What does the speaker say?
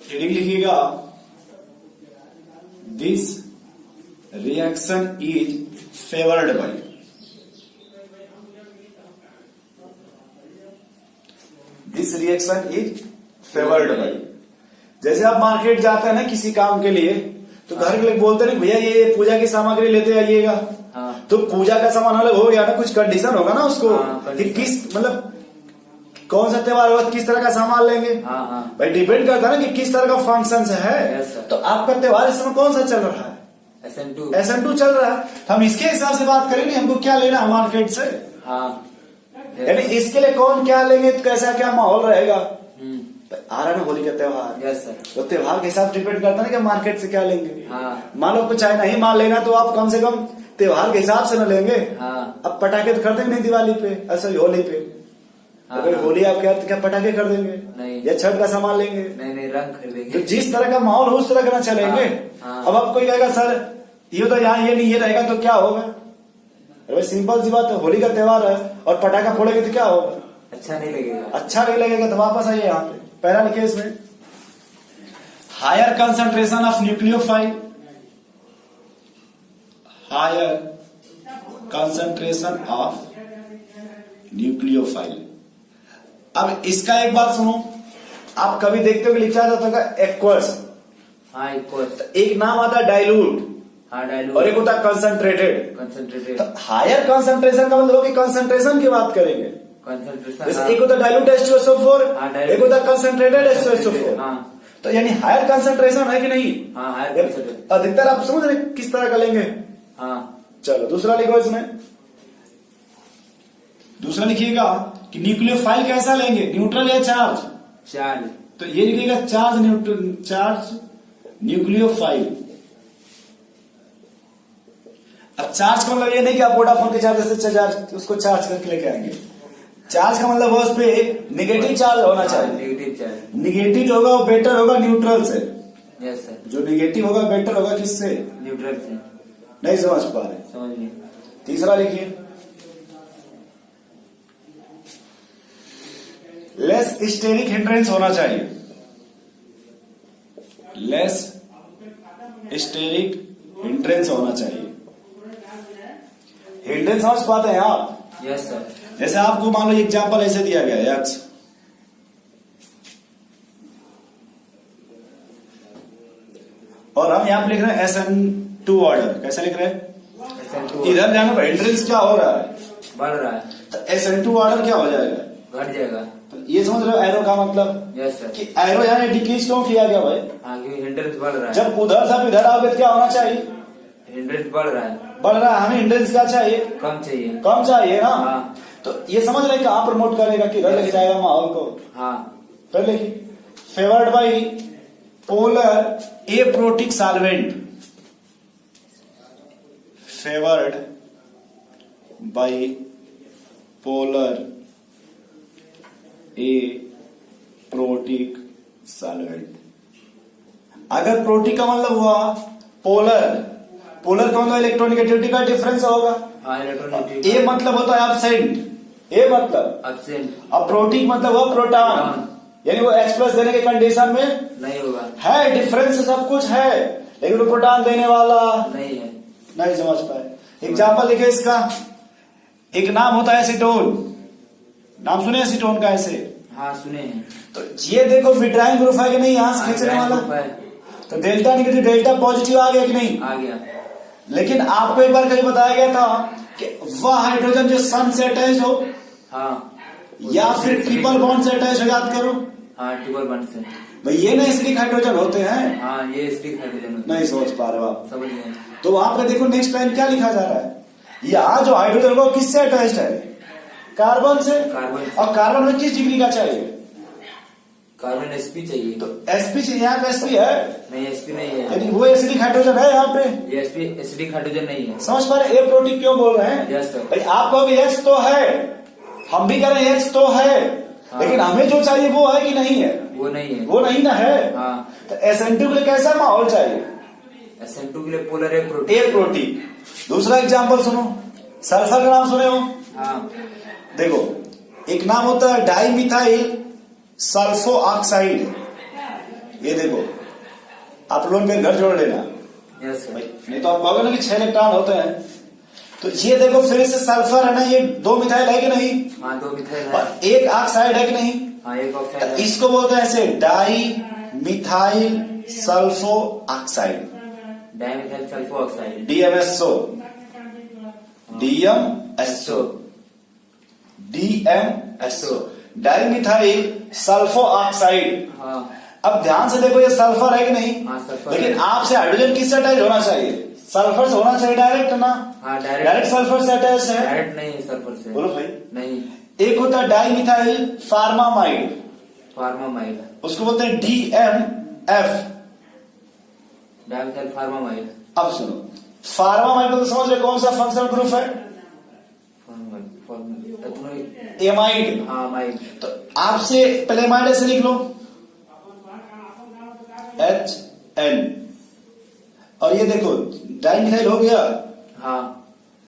Heading लिखिएगा, this reaction is favoured by. This reaction is favoured by. जैसे आप market जाते हैं ना किसी काम के लिए, तो घर के लोग बोलते हैं भैया ये पूजा की सामग्री लेते आइएगा। हाँ। तो पूजा का सामान अलग हो गया ना, कुछ कंडीशन होगा ना उसको। हाँ, कि किस मतलब कौन सा त्योहार होगा, किस तरह का सामान लेंगे। हाँ। भाई डिपेंड करता है ना कि किस तरह का फंक्शन है। Yes sir. तो आपका त्योहार इस समय कौन सा चल रहा है? SN2 चल रहा है। तो हम इसके हिसाब से बात करेंगे, हमको क्या लेना है मार्केट से। हाँ। यानी इसके लिए कौन क्या लेंगे, तो कैसा क्या माहौल रहेगा। आ रहा है ना होली का त्योहार। Yes sir. तो त्योहार के हिसाब डिपेंड करता है कि मार्केट से क्या लेंगे। हाँ। मान लो कुछ चाहे नहीं माल लेना, तो आप कम से कम त्योहार के हिसाब से न लेंगे। हाँ। अब पटाखे तो खरीदेंगे नहीं दिवाली पे, ऐसा होली पे। हाँ। अगर होली आप क्या पटाखे खरीदेंगे नहीं, या छठ का सामान लेंगे? नहीं रंग खरीदेंगे। तो जिस तरह का माहौल हो उस तरह का ना चलेंगे। हाँ। अब आप कोई कहेगा सर ये तो यहाँ ये नहीं ये रहेगा, तो क्या होगा? अरे सिंपल सी बात है, होली का त्योहार है और पटाखा फोड़ेंगे तो क्या होगा? अच्छा नहीं लगेगा। अच्छा नहीं लगेगा। तो वापस आइए यहाँ पे, पहला लिखिए इसमें, higher concentration of nucleophile. Higher concentration of nucleophile. अब इसका एक बात सुनो, आप कभी देखते हो लिखा जाता होगा एक्वस। हाँ एक्वस। एक नाम आता है डाइल्यूट। हाँ डाइल्यूट। और एक होता है कंसंट्रेटेड। कंसंट्रेटेड। तो हायर कंसंट्रेशन का मतलब कि कंसंट्रेशन की बात करेंगे। कंसंट्रेशन। जैसे एक होता है डाइल्यूट H2SO4, हाँ, dilute। एक होता है कंसंट्रेटेड H2SO4। हाँ। तो यानी हायर कंसंट्रेशन है कि नहीं? हाँ हायर कंसंट्रेशन। अधिकतर आप समझ रहे किस तरह का लेंगे। हाँ। चलो दूसरा लिखो इसमें, दूसरा लिखिएगा कि न्यूक्लियोफाइल कैसा लेंगे, न्यूट्रल या चार्ज? चार्ज। तो ये लिखिएगा चार्ज न्यूट्रल, चार्ज न्यूक्लियोफाइल। अब चार्ज का मतलब ये नहीं कि आप वोडाफोन के चार्जर से चार्ज उसको चार्ज करके लेके आएंगे। चार्ज का मतलब उस पे निगेटिव चार्ज होना चाहिए। Negative charge. निगेटिव होगा वो बेटर होगा न्यूट्रल से। Yes sir. जो निगेटिव होगा बेटर होगा किससे? न्यूट्रल से। नहीं समझ पा रहे? समझ गए। तीसरा लिखिए, लेस स्टेरिक हिंड्रेंस होना चाहिए। लेस स्टेरिक हिंड्रेंस होना चाहिए। हिंड्रेंस समझ पाते हैं आप? Yes sir. जैसे आपको मान लो एग्जाम्पल ऐसे दिया गया है x, और हम यहां पे लिख रहे हैं SN2 ऑर्डर। कैसे लिख रहे हैं? SN2 इधर जाने पर हिंड्रेंस क्या हो रहा है? बढ़ रहा है। तो SN2 ऑर्डर क्या हो जाएगा? घट जाएगा। तो ये समझ रहे हो एरो का मतलब? Yes sir. कि एरो यहाँ डिक्रीज क्यों किया गया भाई? हाँ क्योंकि हिंड्रेंस बढ़ रहा है। जब उधर से आप इधर आओगे तो क्या होना चाहिए? हिंड्रेंस बढ़ रहा है। बढ़ रहा है। हमें हिंड्रेंस क्या चाहिए? कम चाहिए। कम चाहिए ना। हाँ। तो ये समझ रहे कहाँ प्रमोट करेगा, किधर लेके जाएगा माहौल को? हाँ। फिर लिखिए, favoured by polar aprotic solvent. Favoured by polar aprotic solvent. अगर प्रोटिक का मतलब हुआ पोलर, पोलर का मतलब इलेक्ट्रोनेगेटिविटी का डिफरेंस होगा। हाँ इलेक्ट्रॉनिक। ए मतलब होता है एब्सेंट, ए मतलब एब्सेंट। अब प्रोटिक मतलब हुआ प्रोटॉन, यानी वो H+ देने के कंडीशन में नहीं होगा। है। डिफरेंस सब कुछ है लेकिन वो प्रोटॉन देने वाला नहीं है। नहीं समझ पाए। एग्जाम्पल लिखे इसका, एक नाम होता है एसीटोन। नाम सुने एसीटोन का? ऐसे हाँ सुने हैं। तो ये देखो विड्राइंग ग्रुप है कि नहीं, यहां से खींचने वाला। तो डेल्टा निगेटिव डेल्टा पॉजिटिव आ गया कि नहीं? आ गया। लेकिन आपको एक बार कहीं बताया गया था कि वह हाइड्रोजन जो सन से अटैच हो, हाँ, या फिर ट्रिपल बॉन्ड से अटैच हो, याद करो। हाँ ट्रिपल बॉन्ड से। भाई ये ना एसिडिक हाइड्रोजन होते हैं। हाँ ये स्टिक हाइड्रोजन होता है। नहीं समझ पा रहे हो आप? समझ गए। तो वहां पे देखो नेक्स्ट टाइम क्या लिखा जा रहा है, यहाँ जो हाइड्रोजन होगा किससे अटैच है? कार्बन से। कार्बन से। और कार्बन में किस डिग्री का चाहिए? कार्बन sp चाहिए। तो sp चाहिए। यहाँ पे sp है नहीं sp नहीं है। यानी वो एसिडिक हाइड्रोजन है यहाँ पे। ये sp एसिडिक हाइड्रोजन नहीं है। समझ पा रहे? ए प्रोटीन क्यों बोल रहे हैं? Yes sir. भाई आप कहोगे H तो है, हम भी कह रहे हैं H तो है। हाँ। लेकिन हमें जो चाहिए वो है कि नहीं है? वो नहीं है। वो नहीं ना है। हाँ। तो SN2 के लिए कैसा माहौल चाहिए? SN2 के लिए पोलर ए प्रोटीन। ए प्रोटीन। दूसरा एग्जाम्पल सुनो, सल्फर का नाम सुने हो? हाँ। देखो एक नाम होता है डाई मिथाइल सल्फो ऑक्साइड, ये देखो, आप लोग फिर घर जोड़ लेना यस भाई, सर। नहीं तो आप कहोगे ना कि 6 इलेक्ट्रॉन होते हैं। तो ये देखो फिर से सल्फर है ना, ये 2 मिथाइल है कि नहीं, हाँ 2 मिथाइल है। और 1 ऑक्साइड है कि नहीं। हाँ 1 ऑक्साइड है। इसको बोलते हैं ऐसे di methyl sulpho oxide, dimethyl sulpho oxide. DMSO, DMSO, DMSO, dimethyl sulpho oxide. हाँ अब ध्यान से देखो, ये सल्फर है कि नहीं, हाँ सल्फर लेकिन है। आपसे हाइड्रोजन किससे अटैच होना चाहिए, सल्फर से होना चाहिए डायरेक्ट ना। हाँ डायरेक्ट सल्फर से अटैच है, डायरेक्ट नहीं है सल्फर से। बोलो भाई। नहीं। एक होता है डाइमिथाइल फार्मामाइड, फार्मामाइड, उसको बोलते हैं DMF। डाइमिथाइल फार्मामाइड। अब सुनो, फार्मामाइड को तो समझ रहे कौन सा फंक्शनल ग्रुप है, एमाइड। हाँ माइड। तो आपसे पहले एमाइड ऐसे लिख लो, HN, और ये देखो डाइमिथाइल हो गया, हाँ